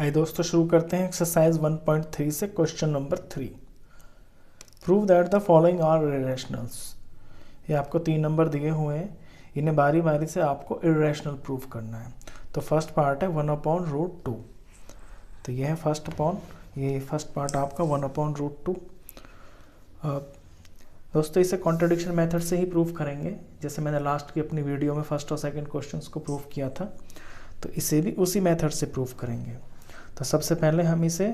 आइए दोस्तों शुरू करते हैं एक्सरसाइज 1.3 से question number 3। Prove that the following are irrationals. ये आपको 3 नंबर दिए हुए हैं, इन्हें बारी बारी से आपको इरेशनल प्रूव करना है। तो फर्स्ट पार्ट है 1/√2। तो ये है फर्स्ट पार्ट आपका 1/√2। दोस्तों इसे कॉन्ट्रडिक्शन मेथड से ही प्रूव करेंगे, जैसे मैंने लास्ट की अपनी वीडियो में फर्स्ट और सेकंड क्वेश्चंस को प्रूव किया था। तो इसे भी उसी मेथड से प्रूव करेंगे। तो सबसे पहले हम इसे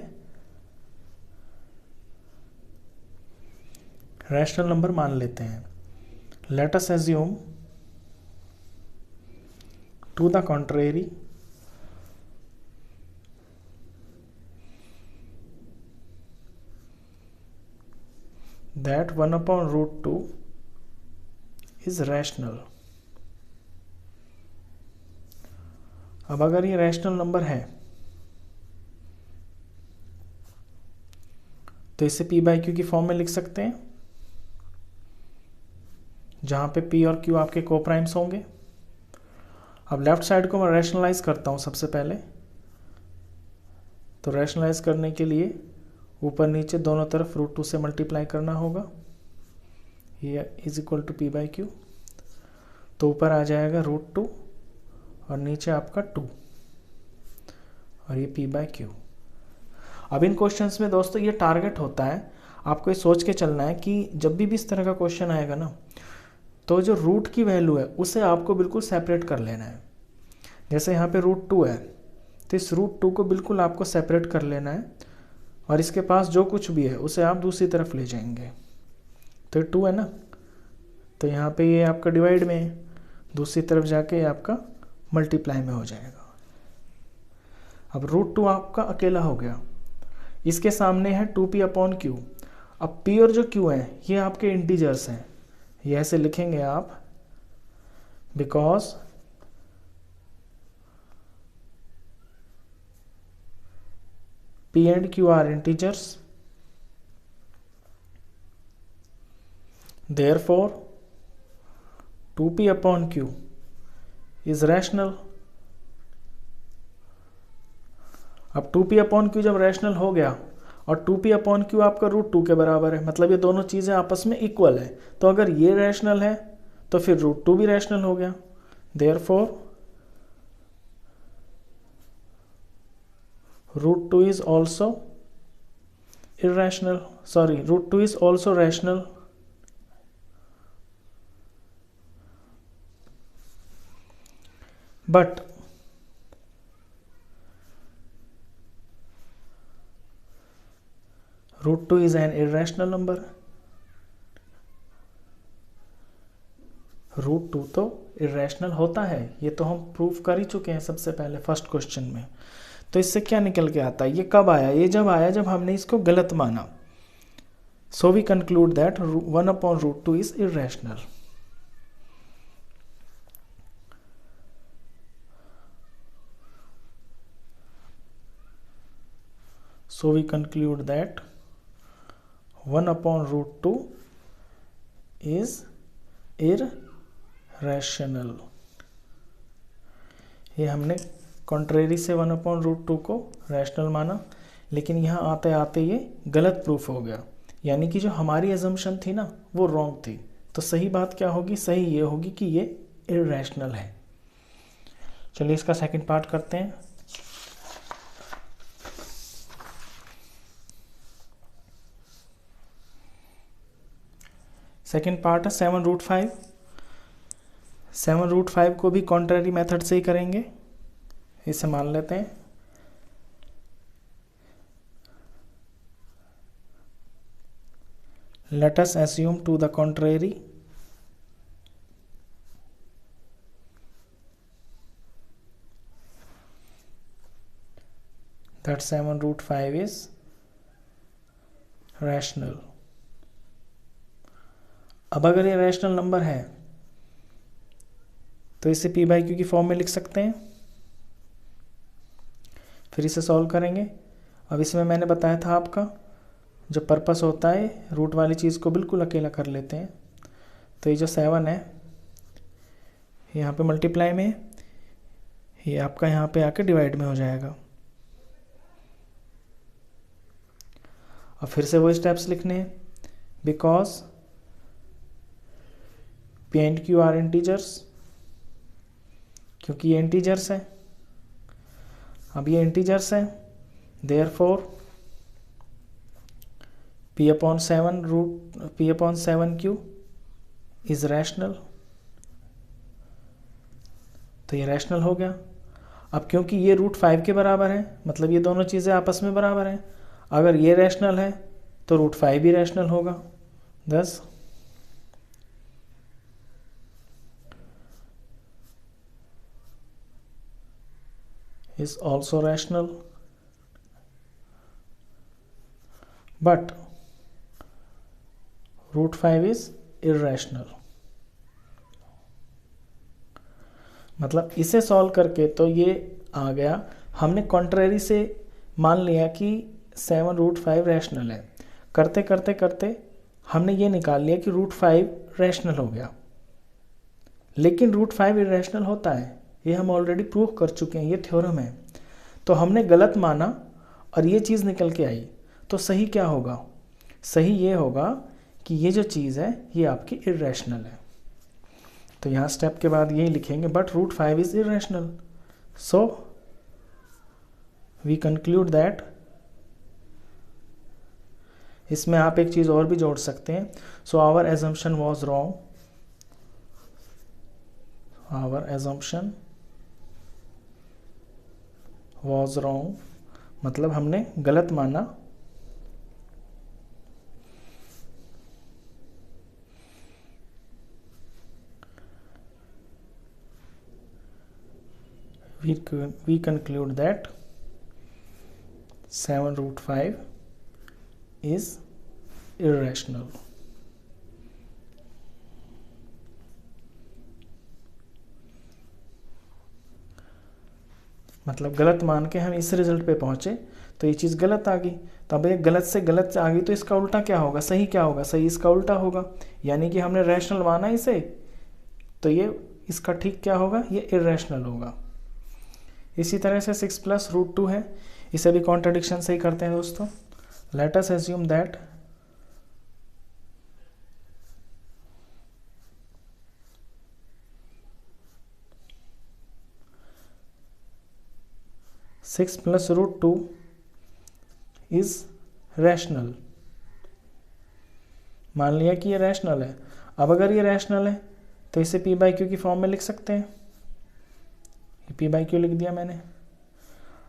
रैशनल नंबर मान लेते हैं। Let us assume to the contrary that 1/√2 is rational। अब अगर ये रैशनल नंबर है तो इसे p/q की फॉर्म में लिख सकते हैं, जहां पे p और q आपके कोप्राइम्स होंगे। अब लेफ्ट साइड को मैं रैशनलाइज करता हूं सबसे पहले। तो रैशनलाइज करने के लिए ऊपर नीचे दोनों तरफ √2 से मल्टीप्लाई करना होगा। ये इज इक्वल टू p/q। तो ऊपर आ जाएगा √2 और नीचे आपका 2 और ये p/q। अब इन क्वेश्चंस में दोस्तों ये टारगेट होता है, आपको ये सोच के चलना है कि जब भी इस तरह का क्वेश्चन आएगा ना, तो जो रूट की वैल्यू है उसे आपको बिल्कुल सेपरेट कर लेना है। जैसे यहाँ पे √2 है, तो इस √2 को बिल्कुल आपको सेपरेट कर लेना है और इसके पास जो कुछ भी है उसे आप दूसरी तरफ ले जाएंगे। तो 2 है ना, तो यहाँ पे ये आपका डिवाइड में है, दूसरी तरफ जाके आपका मल्टीप्लाई में हो जाएगा। अब √2 आपका अकेला हो गया, इसके सामने है 2p/q। अब p और जो q है ये आपके इंटीजर्स हैं, ये ऐसे लिखेंगे आप, because p and q are integers, therefore 2p/q is rational। अब 2p/q जब रैशनल हो गया और 2p/q आपका √2 के बराबर है, मतलब ये दोनों चीज़ें आपस में इक्वल है। तो अगर ये रैशनल है तो फिर √2 भी रैशनल हो गया। Therefore √2 is also irrational, sorry, √2 is also rational। But √2 is an irrational number। √2 तो इरेशनल होता है, ये तो हम प्रूफ कर ही चुके हैं सबसे पहले फर्स्ट क्वेश्चन में। तो इससे क्या निकल के आता है, ये कब आया, ये जब आया जब हमने इसको गलत माना। So we conclude that 1/√2 is irrational. So we conclude that 1/√2 is irrational। ये हमने कॉन्ट्रेरी से 1/√2 को रैशनल माना, लेकिन यहाँ आते आते ये गलत प्रूफ हो गया, यानी कि जो हमारी एजम्पशन थी ना वो रॉन्ग थी। तो सही बात क्या होगी, सही ये होगी कि ये इरेशनल है। चलिए इसका सेकंड पार्ट करते हैं। सेकेंड पार्ट है 7√5। 7√5 को भी कॉन्ट्ररी मेथड से ही करेंगे, इसे मान लेते हैं। Let us assume to the contrary that 7√5 is rational. अब अगर ये रैशनल नंबर है तो इसे p/q की फॉर्म में लिख सकते हैं। फिर इसे सॉल्व करेंगे। अब इसमें मैंने बताया था आपका जो पर्पस होता है, रूट वाली चीज़ को बिल्कुल अकेला कर लेते हैं। तो ये जो 7 है यहाँ पे मल्टीप्लाई में, ये आपका यहाँ पे आके डिवाइड में हो जाएगा। अब फिर से वो स्टेप्स लिखने हैं, because P and Q R integers, क्योंकि ये इंटीजर्स है। अब ये इंटीजर्स है, therefore p upon 7 q is rational. तो ये रैशनल हो गया। अब क्योंकि ये √5 के बराबर है, मतलब ये दोनों चीज़ें आपस में बराबर हैं, अगर ये रैशनल है तो √5 भी रैशनल होगा। thus is also rational, but √5 is irrational। मतलब इसे सॉल्व करके तो ये आ गया, हमने कॉन्ट्रेरी से मान लिया कि 7√5 रैशनल है, करते करते करते हमने ये निकाल लिया कि √5 रैशनल हो गया। लेकिन √5 इरेशनल होता है, ये हम ऑलरेडी प्रूव कर चुके हैं, ये थ्योरम है। तो हमने गलत माना और ये चीज़ निकल के आई, तो सही क्या होगा? सही ये होगा कि ये जो चीज़ है ये आपकी इरेशनल है। तो यहाँ स्टेप के बाद यही लिखेंगे, but √5 is irrational, so we conclude that. इसमें आप एक चीज़ और भी जोड़ सकते हैं, so our assumption was wrong, our assumption was wrong, मतलब हमने गलत माना। we conclude that 7√5 is irrational। मतलब गलत मान के हम इस रिजल्ट पे पहुंचे, तो ये चीज़ गलत आ गई। तब ये गलत से गलत आ गई, तो इसका उल्टा क्या होगा? सही क्या होगा? सही इसका उल्टा होगा। यानी कि हमने रैशनल माना इसे, तो ये इसका ठीक क्या होगा? ये इरेशनल होगा। इसी तरह से 6 + √2 है, इसे भी कॉन्ट्रडिक्शन से ही करते हैं दोस्तों। Late us assume that (6 + √2) is rational. मान लिया कि ये रैशनल है। अब अगर ये रैशनल है तो इसे p/q की फॉर्म में लिख सकते हैं। p/q लिख दिया मैंने।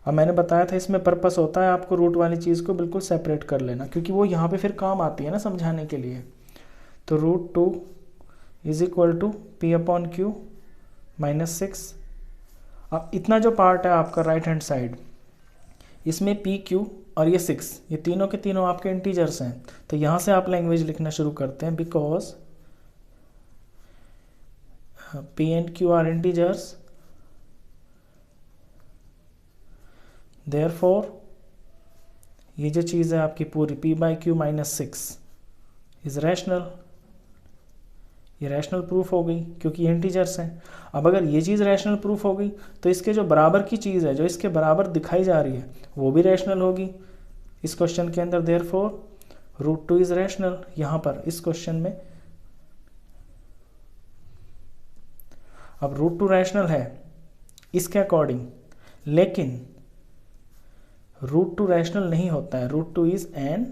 अब मैंने बताया था इसमें पर्पस होता है आपको रूट वाली चीज़ को बिल्कुल सेपरेट कर लेना, क्योंकि वो यहाँ पे फिर काम आती है ना समझाने के लिए। तो √2 = p/q - 6। अब इतना जो पार्ट है आपका राइट हैंड साइड, इसमें p/q और ये 6, ये तीनों के तीनों आपके इंटीजर्स हैं। तो यहाँ से आप लैंग्वेज लिखना शुरू करते हैं, because p and q are integers, therefore ये जो चीज़ है आपकी पूरी p/q - 6 इज रैशनल। ये रैशनल प्रूफ हो गई क्योंकि ये इंटीजर्स हैं। अब अगर ये चीज़ रैशनल प्रूफ हो गई तो इसके जो बराबर की चीज़ है, जो इसके बराबर दिखाई जा रही है, वो भी रैशनल होगी इस क्वेश्चन के अंदर। Therefore √2 is rational. यहाँ पर इस क्वेश्चन में अब √2 रैशनल है इसके अकॉर्डिंग, लेकिन √2 रैशनल नहीं होता है। √2 इज एन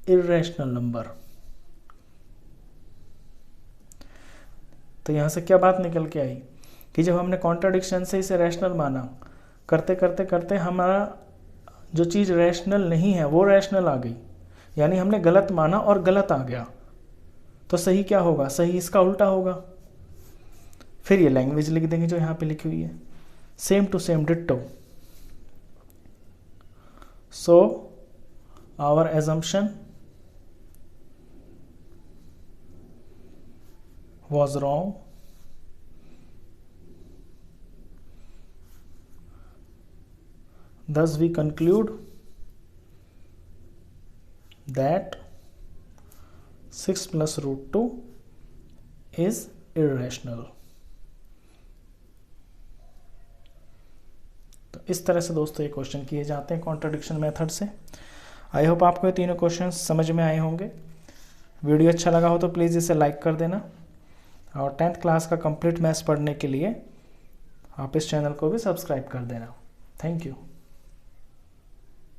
इर्रेशनल नंबर। तो यहाँ से क्या बात निकल के आई कि जब हमने कॉन्ट्राडिक्शन से इसे रैशनल माना, करते करते करते हमारा जो चीज़ रैशनल नहीं है वो रैशनल आ गई। यानी हमने गलत माना और गलत आ गया, तो सही क्या होगा? सही इसका उल्टा होगा। फिर ये लैंग्वेज लिख देंगे जो यहाँ पे लिखी हुई है, same to same ditto. So our assumption was wrong, thus we conclude that 6 + √2 is irrational। तो इस तरह से दोस्तों ये क्वेश्चन किए जाते हैं कॉन्ट्रडिक्शन मेथड से। आई होप आपको ये तीनों क्वेश्चन समझ में आए होंगे। वीडियो अच्छा लगा हो तो प्लीज़ इसे लाइक कर देना, और 10th क्लास का कंप्लीट मैथ्स पढ़ने के लिए आप इस चैनल को भी सब्सक्राइब कर देना। Thank you.